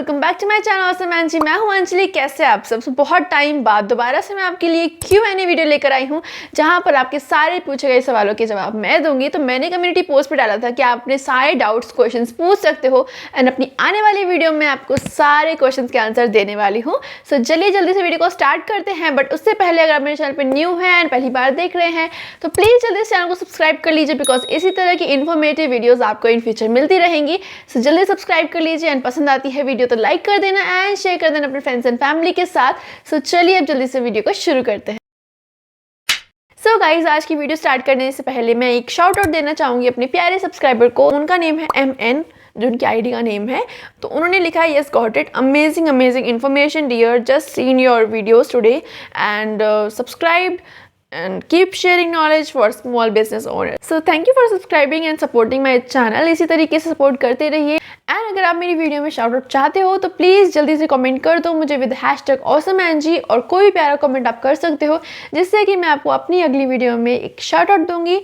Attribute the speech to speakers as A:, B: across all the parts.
A: Welcome back to my channel awesome and G. मैं हूं अंजलि। कैसे आप सब? बहुत टाइम बाद दोबारा से मैं आपके लिए Q&A वीडियो लेकर आई हूं, जहां पर आपके सारे पूछे गए सवालों के जवाब मैं दूंगी। तो मैंने कम्युनिटी पोस्ट पे डाला था कि आप अपने सारे डाउट्स क्वेश्चंस पूछ सकते हो एंड अपनी आने वाली वीडियो में आपको सारे क्वेश्चंस के आंसर देने वाली हूँ। सो चलिए जल्दी से वीडियो को स्टार्ट करते हैं। बट उससे पहले अगर आप मेरे चैनल पर न्यू है एंड पहली बार देख रहे हैं तो प्लीज़ जल्दी से चैनल को सब्सक्राइब कर लीजिए, बिकॉज इसी तरह की इन्फॉर्मेटिव वीडियोज़ आपको इन फ्यूचर मिलती रहेंगी। सो जल्दी सब्सक्राइब कर लीजिए एंड पसंद आती है वीडियो तो लाइक कर देना एंड शेयर कर देना अपने फ्रेंड्स एंड फैमिली के साथ। सो चलिए अब जल्दी से वीडियो को शुरू करते हैं। सो गाइज, आज की वीडियो स्टार्ट करने से पहले मैं एक शाउट आउट देना चाहूँगी अपने प्यारे सब्सक्राइबर को। उनका नेम है MN, जो उनकी आईडी का नेम है। तो उन्होंने लिखा है, yes got it, amazing information dear, just seen your videos today and subscribe and keep sharing knowledge for small business owners. So thank you for subscribing and supporting my channel. इसी तरीके से support करते रहिए and अगर आप मेरी video में shout out चाहते हो तो प्लीज़ जल्दी से कमेंट कर दो मुझे विद #awesomeangie, और कोई भी प्यारा कमेंट आप कर सकते हो जिससे कि मैं आपको अपनी अगली वीडियो में एक शाउट आउट दूंगी।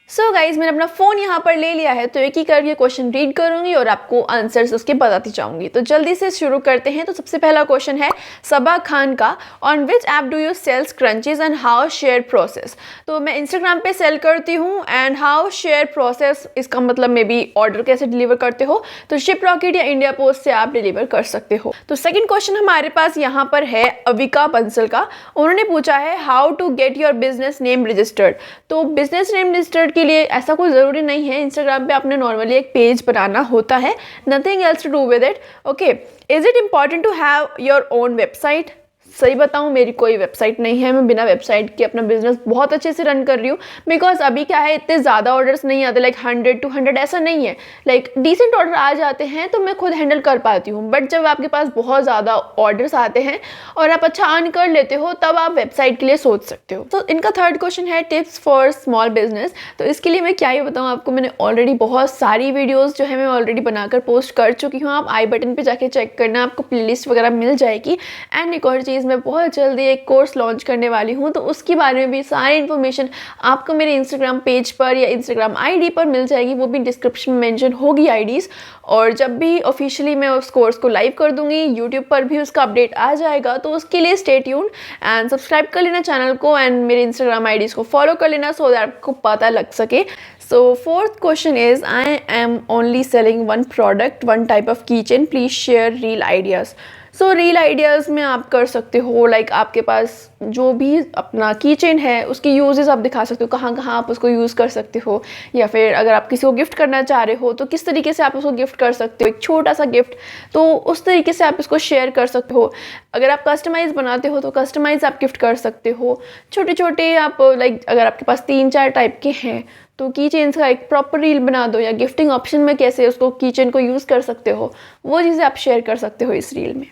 A: सो गाइज, मैंने अपना फ़ोन यहाँ पर ले लिया है तो एक ही करके क्वेश्चन रीड करूँगी और आपको आंसर्स उसके बताती जाऊँगी। तो जल्दी से शुरू करते हैं। तो सबसे पहला क्वेश्चन है सबा खान का, on which app do you sell crunchies and how share process. तो मैं इंस्टाग्राम पे सेल करती हूँ एंड हाउ शेयर प्रोसेस इसका मतलब मे बी ऑर्डर कैसे डिलीवर करते हो तो शिप रॉकेट या इंडिया पोस्ट से आप डिलीवर कर सकते हो। तो सेकेंड क्वेश्चन हमारे पास यहाँ पर है अविका बंसल का। उन्होंने पूछा है how to get your business name registered. तो बिजनेस नेम रजिस्टर्ड के लिए ऐसा कोई ज़रूरी नहीं है, इंस्टाग्राम पे आपने नॉर्मली एक पेज बनाना होता है, nothing else to do with it. Okay, is it important to have your own website? सही बताऊँ, मेरी कोई वेबसाइट नहीं है। मैं बिना वेबसाइट के अपना बिजनेस बहुत अच्छे से रन कर रही हूँ, बिकॉज अभी क्या है, इतने ज़्यादा ऑर्डर्स नहीं आते, लाइक 100 to 100 ऐसा नहीं है। लाइक डिसेंट ऑर्डर आ जाते हैं तो मैं खुद हैंडल कर पाती हूँ। बट जब आपके पास बहुत ज़्यादा ऑर्डर्स आते हैं और आप अच्छा अर्न कर लेते हो तब आप वेबसाइट के लिए सोच सकते हो। तो इनका थर्ड क्वेश्चन है टिप्स फॉर स्मॉल बिजनेस। तो इसके लिए मैं क्या ही बताऊँ आपको, मैंने ऑलरेडी बहुत सारी वीडियोज़ जो है मैं ऑलरेडी बनाकर पोस्ट कर चुकी हूँ। आप आई बटन पर जाके चेक करना, आपको प्लेलिस्ट वगैरह मिल जाएगी। एंड एक और चीज़, मैं बहुत जल्दी एक कोर्स लॉन्च करने वाली हूँ, तो उसके बारे में भी सारी इन्फॉर्मेशन आपको मेरे इंस्टाग्राम पेज पर या इंस्टाग्राम आईडी पर मिल जाएगी। वो भी डिस्क्रिप्शन में मेंशन होगी आईडीज़। और जब भी ऑफिशियली मैं उस कोर्स को लाइव कर दूंगी, यूट्यूब पर भी उसका अपडेट आ जाएगा। तो उसके लिए स्टे ट्यून्ड एंड सब्सक्राइब कर लेना चैनल को एंड मेरे इंस्टाग्राम आईडीज़ को फॉलो कर लेना सो दैट आपको पता लग सके। So fourth question is, I am only selling one product, one type of keychain, please share reel ideas. So reel ideas में आप कर सकते हो, लाइक आपके पास जो भी अपना कीचेन है उसके यूजेस आप दिखा सकते हो, कहाँ कहाँ आप उसको यूज़ कर सकते हो, या फिर अगर आप किसी को गिफ्ट करना चाह रहे हो तो किस तरीके से आप उसको गिफ्ट कर सकते हो, एक छोटा सा गिफ्ट, तो उस तरीके से आप इसको शेयर कर सकते हो। अगर आप कस्टमाइज़ बनाते हो तो कस्टमाइज़ आप गिफ्ट कर सकते हो। छोटे छोटे आप लाइक अगर आपके पास 3-4 टाइप के हैं तो की चेन्स का एक प्रॉपर रील बना दो, या गिफ्टिंग ऑप्शन में कैसे उसको की चेन को यूज़ कर सकते हो, वो चीज़ें आप शेयर कर सकते हो इस रील में।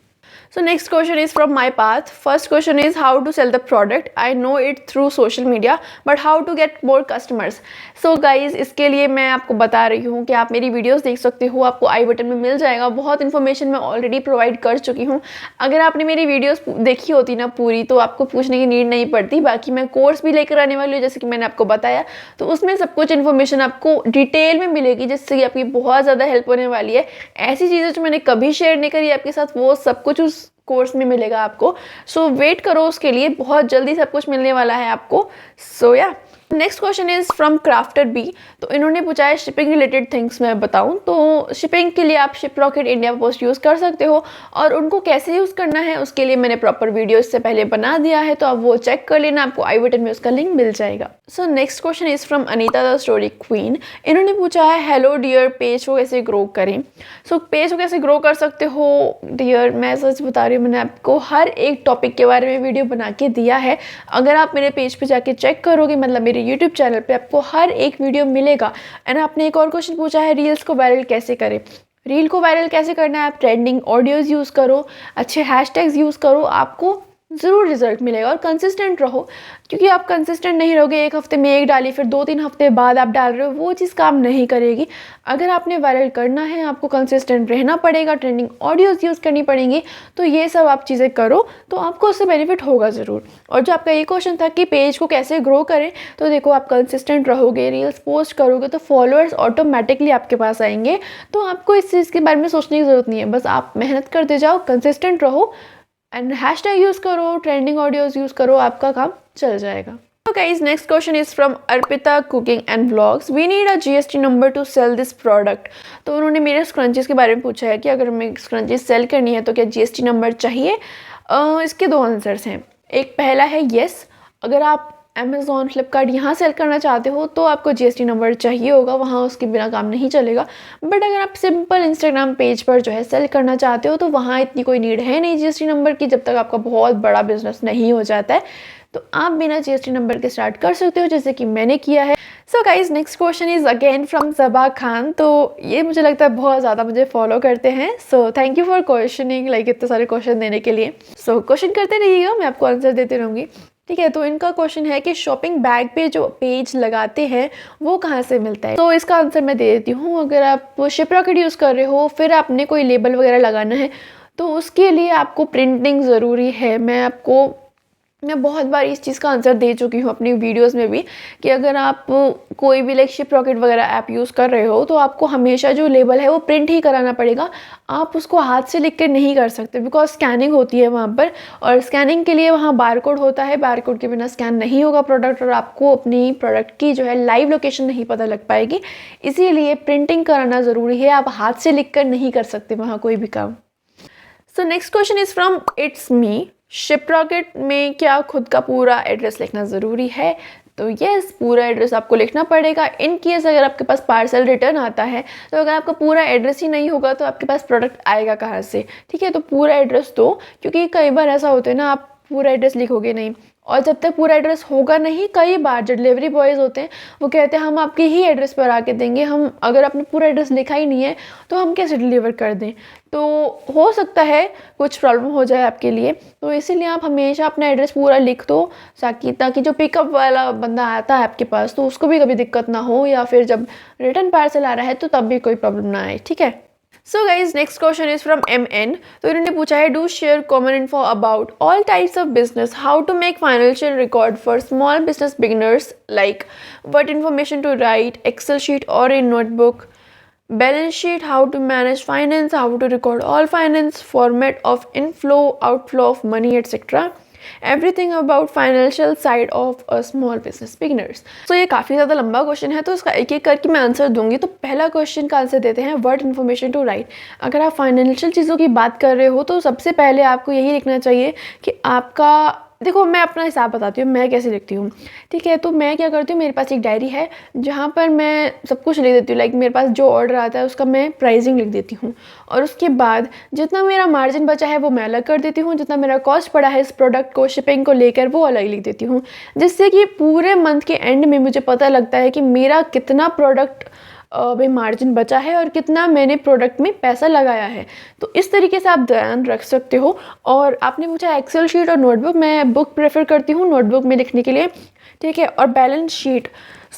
A: So next question is from my path. First question is how to sell the product. I know it through social media, but how to get more customers? So guys, इसके लिए मैं आपको बता रही हूँ कि आप मेरी वीडियोस देख सकते हो, आपको आई बटन में मिल जाएगा। बहुत इन्फॉर्मेशन मैं ऑलरेडी प्रोवाइड कर चुकी हूँ। अगर आपने मेरी वीडियोस देखी होती ना पूरी तो आपको पूछने की नीड नहीं पड़ती। बाकी मैं कोर्स भी लेकर आने वाली हूँ, जैसे कि मैंने आपको बताया, तो उसमें सब कुछ इन्फॉर्मेशन आपको डिटेल में मिलेगी, जिससे कि आपकी बहुत ज़्यादा हेल्प होने वाली है। ऐसी चीज़ें जो मैंने कभी शेयर नहीं करी आपके साथ, वो सब कुछ उस कोर्स में मिलेगा आपको। सो वेट करो उसके लिए, बहुत जल्दी सब कुछ मिलने वाला है आपको। सो या next question is from crafter B. तो इन्होंने पूछा है शिपिंग रिलेटेड थिंग्स मैं बताऊं तो शिपिंग के लिए आप ship rocket India post use कर सकते हो, और उनको कैसे यूज़ करना है उसके लिए मैंने प्रॉपर वीडियो इससे पहले बना दिया है, तो आप वो चेक कर लेना, आपको आई बटन में उसका लिंक मिल जाएगा। सो next question is from Anita the story queen. इन्होंने पूछा है हेलो डियर, पेज को कैसे ग्रो करें। सो पेज को कैसे ग्रो कर सकते हो डियर, मैं सच बता रही हूँ, मैंने आपको हर एक टॉपिक के बारे में वीडियो बना के दिया है। अगर आप मेरे पेज पे जाके चेक करोगे, मतलब मेरे यूट्यूब चैनल पे आपको हर एक वीडियो मिलेगा। एंड आपने एक और क्वेश्चन पूछा है रील्स को वायरल कैसे करें। रील को वायरल कैसे करना है, आप ट्रेंडिंग ऑडियोज़ यूज़ करो, अच्छे हैशटैग्स यूज़ करो, आपको ज़रूर रिजल्ट मिलेगा। और कंसिस्टेंट रहो, क्योंकि आप कंसिस्टेंट नहीं रहोगे, एक हफ्ते में एक डाली फिर 2-3 हफ्ते बाद आप डाल रहे हो, वो चीज़ काम नहीं करेगी। अगर आपने वायरल करना है आपको कंसिस्टेंट रहना पड़ेगा, ट्रेंडिंग ऑडियोज़ यूज़ करनी पड़ेंगी, तो ये सब आप चीज़ें करो तो आपको उससे बेनिफिट होगा ज़रूर। और जो आपका ये क्वेश्चन था कि पेज को कैसे ग्रो करें, तो देखो आप कंसिस्टेंट रहोगे, रील्स पोस्ट करोगे तो फॉलोअर्स ऑटोमेटिकली आपके पास आएंगे। तो आपको इस चीज़ के बारे में सोचने की ज़रूरत नहीं है, बस आप मेहनत करते जाओ, कंसिस्टेंट रहो एंड हैशटैग यूज़ करो, ट्रेंडिंग ऑडियोज़ यूज़ करो, आपका काम चल जाएगा। So guys, next question is from Arpita Cooking and Vlogs. We need a GST number to sell this product. तो उन्होंने मेरे स्क्रंचीज़ के बारे में पूछा है कि अगर हमें स्क्रंचीज़ सेल करनी है तो क्या GST नंबर चाहिए। इसके दो आंसर्स हैं। एक पहला है येस, अगर आप अमेज़ॉन, फ्लिपकार्ट यहाँ सेल करना चाहते हो तो आपको GST नंबर चाहिए होगा, वहाँ उसके बिना काम नहीं चलेगा। बट अगर आप सिंपल इंस्टाग्राम पेज पर जो है सेल करना चाहते हो तो वहाँ इतनी कोई नीड है नहीं GST नंबर की, जब तक आपका बहुत बड़ा बिजनेस नहीं हो जाता है। तो आप बिना GST नंबर के स्टार्ट कर सकते हो, जैसे कि मैंने किया है। So guys, next question is again from Saba Khan. तो ये मुझे लगता है बहुत ज़्यादा मुझे फॉलो करते हैं। So thank you for questioning, like इतने सारे क्वेश्चन देने के लिए। सो क्वेश्चन करते रहिएगा, मैं आपको आंसर देती रहूँगी, ठीक है। तो इनका क्वेश्चन है कि शॉपिंग बैग पे जो पेज लगाते हैं वो कहाँ से मिलता है। तो इसका आंसर मैं दे देती हूँ। अगर आप शिपरॉकेट यूज़ कर रहे हो, फिर आपने कोई लेबल वगैरह लगाना है, तो उसके लिए आपको प्रिंटिंग ज़रूरी है। मैं बहुत बार इस चीज़ का आंसर दे चुकी हूँ अपनी वीडियोस में भी, कि अगर आप कोई भी लाइक शिपरॉकेट वगैरह ऐप यूज़ कर रहे हो तो आपको हमेशा जो लेबल है वो प्रिंट ही कराना पड़ेगा। आप उसको हाथ से लिख कर नहीं कर सकते, बिकॉज स्कैनिंग होती है वहाँ पर, और स्कैनिंग के लिए वहाँ बारकोड होता है। बारकोड के बिना स्कैन नहीं होगा प्रोडक्ट, और आपको अपनी प्रोडक्ट की जो है लाइव लोकेशन नहीं पता लग पाएगी। इसीलिए प्रिंटिंग कराना ज़रूरी है, आप हाथ से लिख कर नहीं कर सकते वहाँ कोई भी काम। सो next question is from it's me. Shiprocket में क्या खुद का पूरा एड्रेस लिखना ज़रूरी है। तो यस, पूरा एड्रेस आपको लिखना पड़ेगा। इन केस अगर आपके पास पार्सल रिटर्न आता है, तो अगर आपका पूरा एड्रेस ही नहीं होगा तो आपके पास प्रोडक्ट आएगा कहाँ से, ठीक है। तो पूरा एड्रेस दो, क्योंकि कई बार ऐसा होता है ना, आप पूरा एड्रेस लिखोगे नहीं, और जब तक पूरा एड्रेस होगा नहीं, कई बार जो डिलीवरी बॉयज़ होते हैं वो कहते हैं हम आपके ही एड्रेस पर आके देंगे, हम अगर आपने पूरा एड्रेस लिखा ही नहीं है तो हम कैसे डिलीवर कर दें। तो हो सकता है कुछ प्रॉब्लम हो जाए आपके लिए, तो इसीलिए आप हमेशा अपना एड्रेस पूरा लिख दो, ताकि जो पिकअप वाला बंदा आता है आपके पास तो उसको भी कभी दिक्कत ना हो, या फिर जब रिटर्न पार्सल आ रहा है तो तब भी कोई प्रॉब्लम ना आए, ठीक है। So guys, next question is from MN। तो इन्होंने पूछा है do share common info about all types of business, how to make financial record for small business beginners, like what information to write, excel sheet और in notebook, balance sheet, how to manage finance, how to record all finance, format of inflow, outflow of money, etc. Everything about financial side of a small business beginners. So ये काफ़ी ज़्यादा लंबा question है, तो इसका एक एक करके मैं आंसर दूंगी। तो पहला क्वेश्चन का आंसर देते हैं, व्हाट इन्फॉर्मेशन टू राइट। अगर आप फाइनेंशियल चीज़ों की बात कर रहे हो तो सबसे पहले आपको यही लिखना चाहिए कि आपका, देखो मैं अपना हिसाब बताती हूँ मैं कैसे लिखती हूँ, ठीक है। तो मैं क्या करती हूँ, मेरे पास एक डायरी है जहाँ पर मैं सब कुछ लिख देती हूँ। लाइक मेरे पास जो ऑर्डर आता है उसका मैं प्राइसिंग लिख देती हूँ, और उसके बाद जितना मेरा मार्जिन बचा है वो मैं अलग कर देती हूँ, जितना मेरा कॉस्ट पड़ा है इस प्रोडक्ट को शिपिंग को लेकर वो अलग लिख देती हूँ, जिससे कि पूरे मंथ के एंड में मुझे पता लगता है कि मेरा कितना प्रोडक्ट में मार्जिन बचा है और कितना मैंने प्रोडक्ट में पैसा लगाया है। तो इस तरीके से आप ध्यान रख सकते हो। और आपने पूछा एक्सेल शीट और नोटबुक, मैं बुक प्रेफर करती हूँ नोटबुक में लिखने के लिए, ठीक है। और बैलेंस शीट,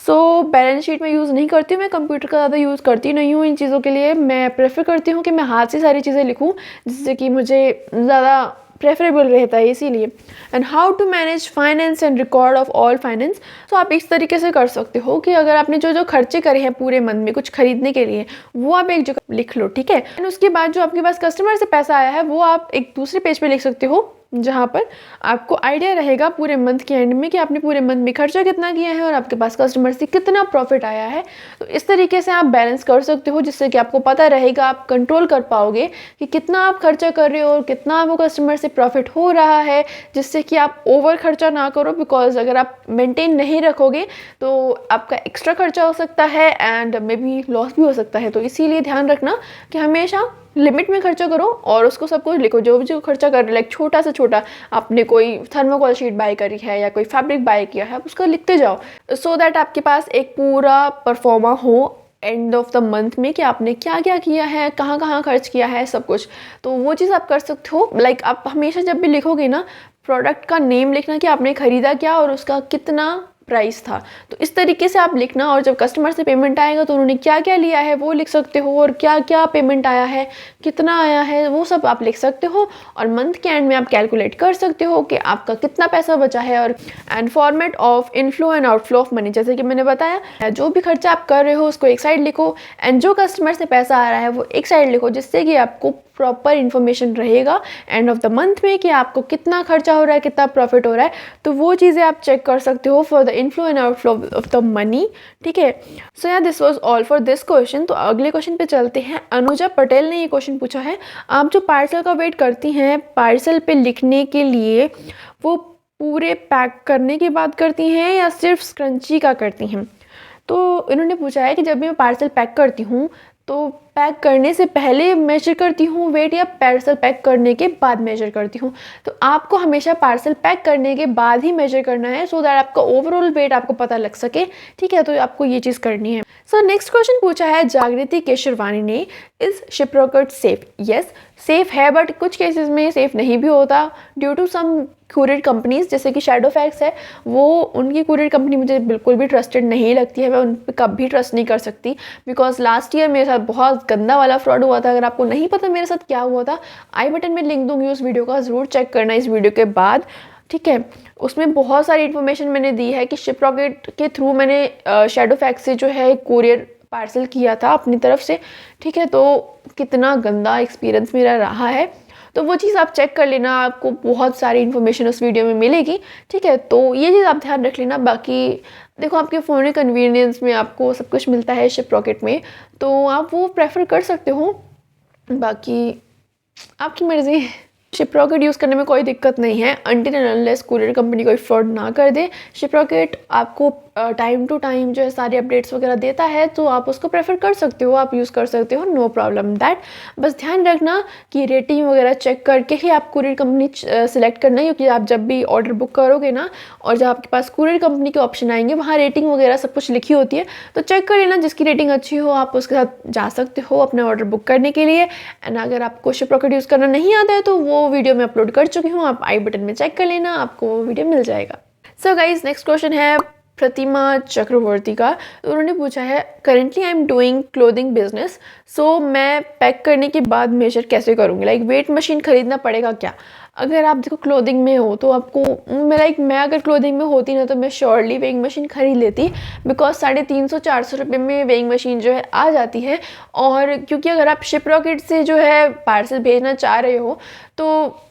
A: बैलेंस शीट में यूज़ नहीं करती हूँ, मैं कंप्यूटर का ज़्यादा यूज़ करती नहीं हूँ इन चीज़ों के लिए। मैं प्रेफर करती हूँ कि मैं हाथ से सारी चीज़ें लिखूँ, जिससे कि मुझे ज़्यादा प्रेफरेबल रहता है, इसीलिए। And how to manage finance and record of all finance. तो आप इस तरीके से कर सकते हो कि अगर आपने जो जो खर्चे करे हैं पूरे मंथ में कुछ खरीदने के लिए, वो आप एक जगह लिख लो, ठीक है। एंड उसके बाद जो आपके पास कस्टमर से पैसा आया है वो आप एक दूसरे पेज पे लिख सकते हो, जहाँ पर आपको आइडिया रहेगा पूरे मंथ के एंड में कि आपने पूरे मंथ में खर्चा कितना किया है और आपके पास कस्टमर से कितना प्रॉफिट आया है। तो इस तरीके से आप बैलेंस कर सकते हो, जिससे कि आपको पता रहेगा, आप कंट्रोल कर पाओगे कि कितना आप खर्चा कर रहे हो और कितना आपको कस्टमर से प्रॉफिट हो रहा है, जिससे कि आप ओवर खर्चा ना करो। बिकॉज अगर आप मेंटेन नहीं रखोगे तो आपका एक्स्ट्रा खर्चा हो सकता है एंड मे बी लॉस भी हो सकता है। तो इसीलिए ध्यान रखना कि हमेशा लिमिट में खर्चा करो और उसको सब कुछ लिखो, जो भी जो खर्चा कर रहे हो। लाइक छोटा से छोटा आपने कोई थर्मोकोल शीट बाय करी है या कोई फैब्रिक बाय किया है, आप उसको लिखते जाओ, सो दैट आपके पास एक पूरा परफॉर्मा हो एंड ऑफ द मंथ में कि आपने क्या क्या किया है, कहाँ कहाँ खर्च किया है, सब कुछ। तो वो चीज़ आप कर सकते हो। लाइक आप हमेशा जब भी लिखोगे ना, प्रोडक्ट का नेम लिखना कि आपने ख़रीदा क्या और उसका कितना प्राइस था। तो इस तरीके से आप लिखना, और जब कस्टमर से पेमेंट आएगा तो उन्होंने क्या क्या लिया है वो लिख सकते हो, और क्या क्या पेमेंट आया है, कितना आया है, वो सब आप लिख सकते हो। और मंथ के एंड में आप कैलकुलेट कर सकते हो कि आपका कितना पैसा बचा है। और and format of inflow and outflow of money, जैसे कि मैंने बताया, जो भी खर्चा आप कर रहे हो उसको एक साइड लिखो, एंड जो कस्टमर से पैसा आ रहा है वो एक साइड लिखो, जिससे कि आपको प्रॉपर इन्फॉर्मेशन रहेगा एंड ऑफ द मंथ में कि आपको कितना खर्चा हो रहा है, कितना प्रॉफिट हो रहा है। तो वो चीज़ें आप चेक कर सकते हो for the inflow and outflow of the money. ठीक है, सो या this was all for this question. तो अगले क्वेश्चन पे चलते हैं। अनुजा पटेल ने ये क्वेश्चन पूछा है, आप जो पार्सल का वेट करती हैं, पार्सल पे लिखने के लिए वो पूरे पैक करने की बात करती हैं या सिर्फ स्क्रंची का करती हैं? तो इन्होंने पूछा है कि जब भी मैं पार्सल पैक करती हूँ तो पैक करने से पहले मेजर करती हूँ वेट या पार्सल पैक करने के बाद मेजर करती हूँ? तो आपको हमेशा पार्सल पैक करने के बाद ही मेजर करना है, सो दैट आपका ओवरऑल वेट आपको पता लग सके। ठीक है, तो आपको ये चीज़ करनी है। सो नेक्स्ट क्वेश्चन पूछा है जागृति केशरवानी ने, is Shiprocket safe? Yes, safe है, बट कुछ केसेस में सेफ नहीं भी होता due to some courier companies, जैसे कि शैडोफैक्स है, वो उनकी कुरियर कंपनी मुझे बिल्कुल भी ट्रस्टेड नहीं लगती है। मैं उन पर कभी ट्रस्ट नहीं कर सकती, बिकॉज लास्ट ईयर मेरे साथ बहुत गंदा वाला फ्रॉड हुआ था। अगर आपको नहीं पता मेरे साथ क्या हुआ था, आई बटन में लिंक दूंगी उस वीडियो का, ज़रूर चेक करना इस वीडियो के बाद। ठीक है, उसमें बहुत सारी इन्फॉर्मेशन मैंने दी है कि शिपरॉकेट के थ्रू मैंने शैडोफैक्स से जो है कुरियर पार्सल किया था अपनी तरफ से। ठीक है, तो कितना गंदा एक्सपीरियंस मेरा रहा है, तो वो चीज़ आप चेक कर लेना, आपको बहुत सारी इन्फॉर्मेशन उस वीडियो में मिलेगी। ठीक है, तो ये चीज़ आप ध्यान रख लेना। बाकी देखो, आपके फ़ोन के कन्वीनियंस में आपको सब कुछ मिलता है शिपरॉकेट में, तो आप वो प्रेफर कर सकते हो, बाकी आपकी मर्ज़ी है। शिपरॉकेट यूज़ करने में कोई दिक्कत नहीं है, until and unless courier company कोई फ्रॉड ना कर दे। शिपरॉकेट आपको टाइम टू टाइम जो है सारी अपडेट्स वगैरह देता है, तो आप उसको प्रेफर कर सकते हो, आप यूज़ कर सकते हो, नो प्रॉब्लम दैट। बस ध्यान रखना कि रेटिंग वगैरह चेक करके ही आप कुरियर कंपनी सिलेक्ट करना है, क्योंकि आप जब भी ऑर्डर बुक करोगे ना, और जब आपके पास कुरियर कंपनी के ऑप्शन आएंगे, वहाँ रेटिंग वगैरह सब कुछ लिखी होती है, तो चेक कर लेना। जिसकी रेटिंग अच्छी हो आप उसके साथ जा सकते हो अपने ऑर्डर बुक करने के लिए। एंड अगर आपको शिपरॉकेट यूज़ करना नहीं आता है तो वो वीडियो मैं अपलोड कर चुकी हूँ, आप आई बटन में चेक कर लेना, आपको वो वीडियो मिल जाएगा। सो गाइज, नेक्स्ट क्वेश्चन है प्रतिमा चक्रवर्ती का। तो उन्होंने पूछा है, currently I am doing clothing business, so मैं पैक करने के बाद मेजर कैसे करूँगी? लाइक वेट मशीन खरीदना पड़ेगा क्या? अगर आप देखो क्लोथिंग में हो तो आपको, मैं अगर क्लोथिंग में होती ना तो मैं श्योरली वेइंग मशीन खरीद लेती, बिकॉज 350-400 रुपये में वेइंग मशीन जो है आ जाती है। और क्योंकि अगर आप शिपरॉकेट से जो है पार्सल भेजना चाह रहे हो तो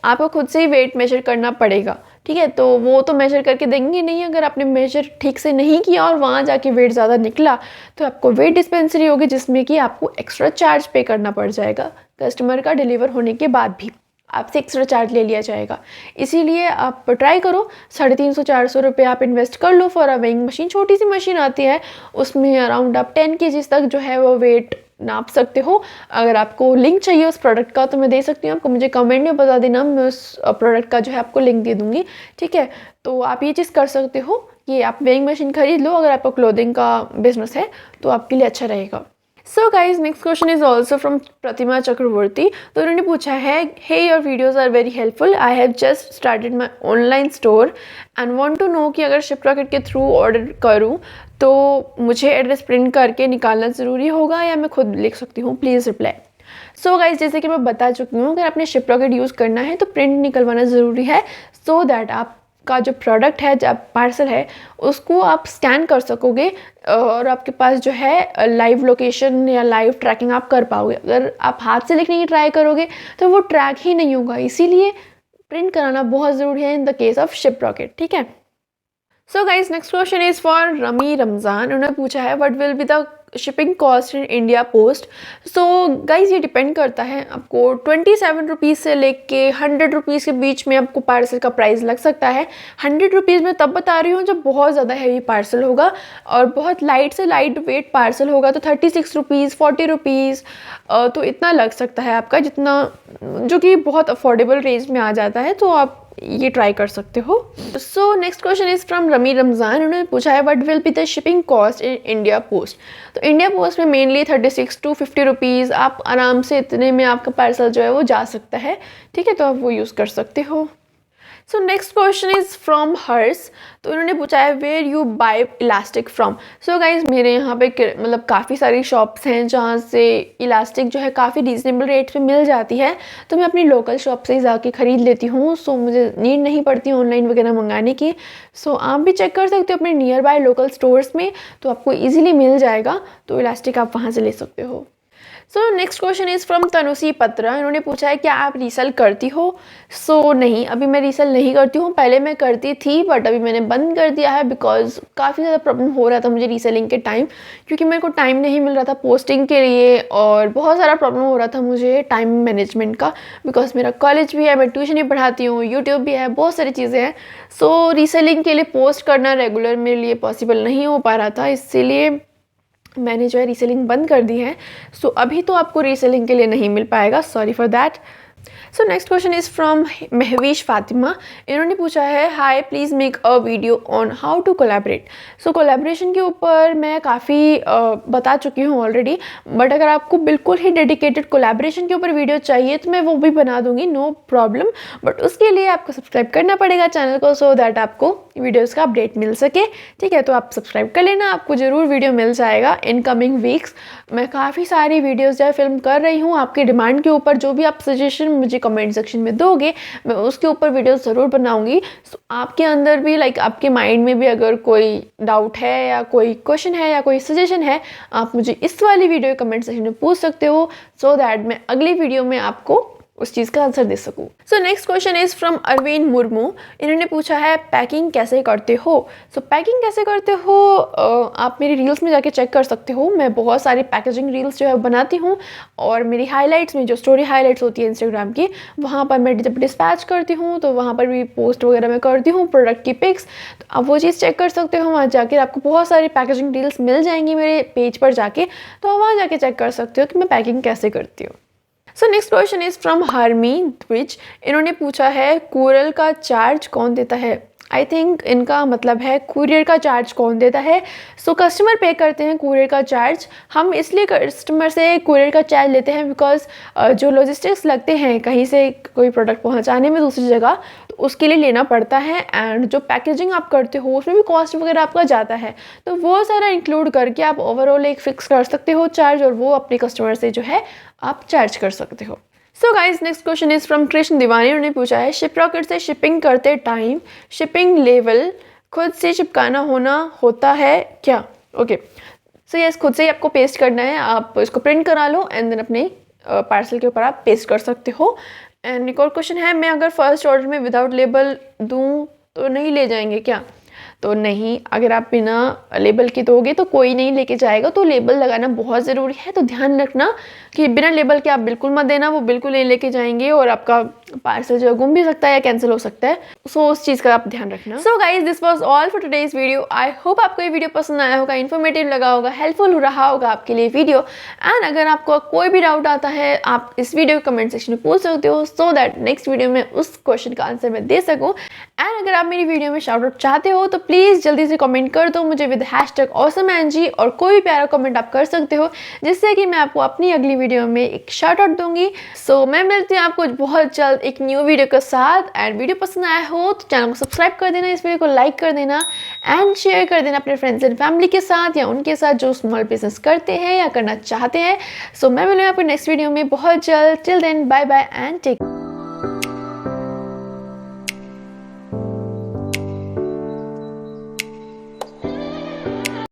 A: आपको खुद से ही वेट मेजर करना पड़ेगा। ठीक है, तो वो तो मेजर करके देंगे नहीं। अगर आपने मेजर ठीक से नहीं किया और वहाँ जाके वेट ज़्यादा निकला तो आपको वेट डिस्पेंसरी होगी, जिसमें कि आपको एक्स्ट्रा चार्ज पे करना पड़ जाएगा। कस्टमर का डिलीवर होने के बाद भी आपसे एक्स्ट्रा चार्ज ले लिया जाएगा। इसीलिए आप ट्राई करो, 350-400 रुपये आप इन्वेस्ट कर लो फॉर अ वेइंग मशीन। छोटी सी मशीन आती है, उसमें अराउंड आप 10 kg तक जो है वो वेट नाप सकते हो। अगर आपको लिंक चाहिए उस प्रोडक्ट का तो मैं दे सकती हूँ आपको, मुझे कमेंट में बता देना, मैं उस प्रोडक्ट का जो है आपको लिंक दे दूँगी। ठीक है, तो आप ये चीज़ कर सकते हो कि आप वेइंग मशीन खरीद लो अगर आपको क्लोथिंग का बिजनेस है, तो आपके लिए अच्छा रहेगा। So guys, next question is also from Pratima Chakraborty. तो उन्होंने पूछा है, hey your videos are very helpful, I have just started my online store and want to know कि अगर शिपरॉकेट के थ्रू ऑर्डर करूँ तो मुझे एड्रेस प्रिंट करके निकालना ज़रूरी होगा या मैं खुद लिख सकती हूँ? Please reply. सो गाइज, जैसे कि मैं बता चुकी हूँ, अगर आपने शिपरॉकेट यूज़ करना है तो प्रिंट निकलवाना ज़रूरी है, सो दैट आपका जो प्रोडक्ट है, जब पार्सल है, उसको आप स्कैन कर सकोगे और आपके पास जो है लाइव लोकेशन या लाइव ट्रैकिंग आप कर पाओगे। अगर आप हाथ से लिखने की ट्राई करोगे तो वो ट्रैक ही नहीं होगा, इसीलिए प्रिंट कराना बहुत ज़रूरी है in the case of Shiprocket. ठीक है, so guys, next question is for rummy Ramzan. उन्होंने पूछा है, what will be the shipping cost in India post? So guys, ये डिपेंड करता है, आपको 27 रुपीज़ से लेके 100 रुपीज़ के बीच में आपको पार्सल का प्राइस लग सकता है। 100 रुपीज़ में तब बता रही हूँ जब बहुत ज़्यादा हैवी पार्सल होगा, और बहुत लाइट से लाइट वेट पार्सल होगा तो 36 रुपीज़, 40 रुपीज़, तो इतना लग सकता है आपका, जितना जो कि बहुत अफोर्डेबल रेंज में आ जाता है। तो आप ये ट्राई कर सकते हो। So next question is from rummy Ramzan. उन्होंने पूछा है what will be the shipping cost in India post. तो इंडिया पोस्ट में मेनली 36 to 50 रुपीज़, आप आराम से इतने में आपका पार्सल जो है वो जा सकता है, ठीक है, तो आप वो यूज़ कर सकते हो। So next question is from hers. तो उन्होंने पूछा है where you buy elastic from. So guys मेरे यहाँ पे मतलब काफ़ी सारी शॉप्स हैं जहाँ से इलास्टिक जो है काफ़ी रीज़नेबल रेट पे मिल जाती है, तो मैं अपनी लोकल शॉप से ही जाके ख़रीद लेती हूँ। सो मुझे नीड नहीं पड़ती ऑनलाइन वगैरह मंगाने की। सो आप भी चेक कर सकते हो अपने नियर बाय लोकल स्टोर्स में, तो आपको ईजिली मिल जाएगा, तो इलास्टिक आप वहाँ से ले सकते हो। So next question is from Tanusi Patra. इन्होंने पूछा है क्या आप रीसेल करती हो। सो नहीं, अभी मैं रीसेल नहीं करती हूँ। पहले मैं करती थी बट अभी मैंने बंद कर दिया है बिकॉज काफ़ी ज़्यादा प्रॉब्लम हो रहा था मुझे रीसेलिंग के टाइम, क्योंकि मेरे को टाइम नहीं मिल रहा था पोस्टिंग के लिए और बहुत सारा प्रॉब्लम हो रहा था मुझे टाइम मैनेजमेंट का, बिकॉज मेरा कॉलेज भी है, मैं ट्यूशन भी पढ़ाती हूँ, यूट्यूब भी है, बहुत सारी चीज़ें हैं। सो रीसेलिंग के लिए पोस्ट करना रेगुलर मेरे लिए पॉसिबल नहीं हो पा रहा था, इसीलिए मैंने जो है रीसेलिंग बंद कर दी है। सो अभी तो आपको रीसेलिंग के लिए नहीं मिल पाएगा, sorry for that. So next question is from Mahvish Fatima. इन्होंने पूछा है hi please make a video on how to collaborate. So collaboration के ऊपर मैं काफ़ी बता चुकी हूँ ऑलरेडी, बट अगर आपको बिल्कुल ही डेडिकेटेड कोलैबोरेशन के ऊपर वीडियो चाहिए तो मैं वो भी बना दूँगी, नो प्रॉब्लम। बट उसके लिए आपको सब्सक्राइब करना पड़ेगा चैनल को, सो दैट आपको वीडियोज़ का अपडेट मिल सके, ठीक है। तो आप सब्सक्राइब कर लेना, आपको ज़रूर वीडियो मिल जाएगा इन कमिंग वीक्स। मैं काफ़ी सारी वीडियोज़ जो है फिल्म कर रही हूँ आपकी डिमांड के ऊपर। जो भी आप सजेशन मुझे कमेंट सेक्शन में दोगे मैं उसके ऊपर वीडियो ज़रूर बनाऊंगी। सो आपके अंदर भी आपके माइंड में भी अगर कोई डाउट है या कोई क्वेश्चन है या कोई सजेशन है, आप मुझे इस वाली वीडियो कमेंट सेक्शन में पूछ सकते हो, सो दैट मैं अगली वीडियो में आपको उस चीज़ का आंसर दे सकूँ। So next question is from Arvind Murmu. इन्होंने पूछा है पैकिंग कैसे करते हो। सो पैकिंग कैसे करते हो आप मेरी रील्स में जाके चेक कर सकते हो। मैं बहुत सारी पैकेजिंग रील्स जो है बनाती हूँ और मेरी हाइलाइट्स में जो स्टोरी हाइलाइट्स होती है इंस्टाग्राम की, वहाँ पर मैं जब डिस्पैच करती हूँ तो वहाँ पर भी पोस्ट वगैरह मैं करती हूँ प्रोडक्ट की पिक्स, तो आप वो चीज़ चेक कर सकते हो। वहाँ जाकर आपको बहुत सारी पैकेजिंग रील्स मिल जाएंगी मेरे पेज पर जाके, तो आप वहाँ जाके चेक कर सकते हो कि मैं पैकिंग कैसे करती हूँ। सो next question is from army Twitch. इन्होंने पूछा है कूरल का चार्ज कौन देता है। आई थिंक इनका मतलब है कुरियर का चार्ज कौन देता है। सो कस्टमर पे करते हैं कुरियर का चार्ज। हम इसलिए कस्टमर से कुरियर का चार्ज लेते हैं बिकॉज जो लॉजिस्टिक्स लगते हैं कहीं से कोई प्रोडक्ट पहुंचाने में दूसरी जगह, तो उसके लिए लेना पड़ता है। एंड जो पैकेजिंग आप करते हो उसमें भी कॉस्ट वगैरह आपका जाता है, तो वो सारा इंक्लूड करके आप ओवरऑल एक फिक्स कर सकते हो चार्ज, और वो अपने कस्टमर से जो है आप चार्ज कर सकते हो। So guys next question is from Krishna Diwani. उन्होंने पूछा है शिपरॉकेट से शिपिंग करते टाइम शिपिंग लेवल खुद से चिपकाना होता है क्या। ओके, सो यस, खुद से ही आपको पेस्ट करना है। आप इसको प्रिंट करा लो एंड देन अपने पार्सल के ऊपर आप पेस्ट कर सकते हो। एंड एक और क्वेश्चन है मैं अगर फर्स्ट ऑर्डर में विदाउट लेबल दूँ तो नहीं ले जाएंगे क्या। तो नहीं, अगर आप बिना लेबल के दोगे तो कोई नहीं लेके जाएगा, तो लेबल लगाना बहुत ज़रूरी है। तो ध्यान रखना कि बिना लेबल के आप बिल्कुल मत देना, वो बिल्कुल नहीं लेके जाएंगे और आपका पार्सल जो गुम भी सकता है या कैंसिल हो सकता है। सो उस चीज़ का आप ध्यान रखना। So guys this was all for today's video. I hope आपको ये वीडियो पसंद आया होगा, इन्फॉर्मेटिव लगा होगा, हेल्पफुल रहा होगा आपके लिए वीडियो। एंड अगर आपको कोई भी डाउट आता है आप इस वीडियो को कमेंट सेक्शन में पूछ सकते हो, सो दैट नेक्स्ट वीडियो में उस क्वेश्चन का आंसर मैं दे सकूँ। एंड अगर आप मेरी वीडियो में शाउट आउट चाहते हो तो प्लीज़ जल्दी से कमेंट कर दो मुझे विद #awesomeangie, और कोई भी प्यारा कमेंट आप कर सकते हो जिससे कि मैं आपको अपनी अगली वीडियो में एक शाउट आउट दूंगी। सो मैं मिलती हूँ आपको बहुत जल्द एक न्यू वीडियो के साथ। एंड वीडियो पसंद आया हो तो चैनल को सब्सक्राइब कर देना, इस वीडियो को लाइक कर देना एंड शेयर कर देना अपने फ्रेंड्स एंड फैमिली के साथ या उनके साथ जो स्मॉल बिजनेस करते हैं या करना चाहते हैं। सो मैं मिलूँगी आपको नेक्स्ट वीडियो में बहुत जल्द। Till then bye bye and take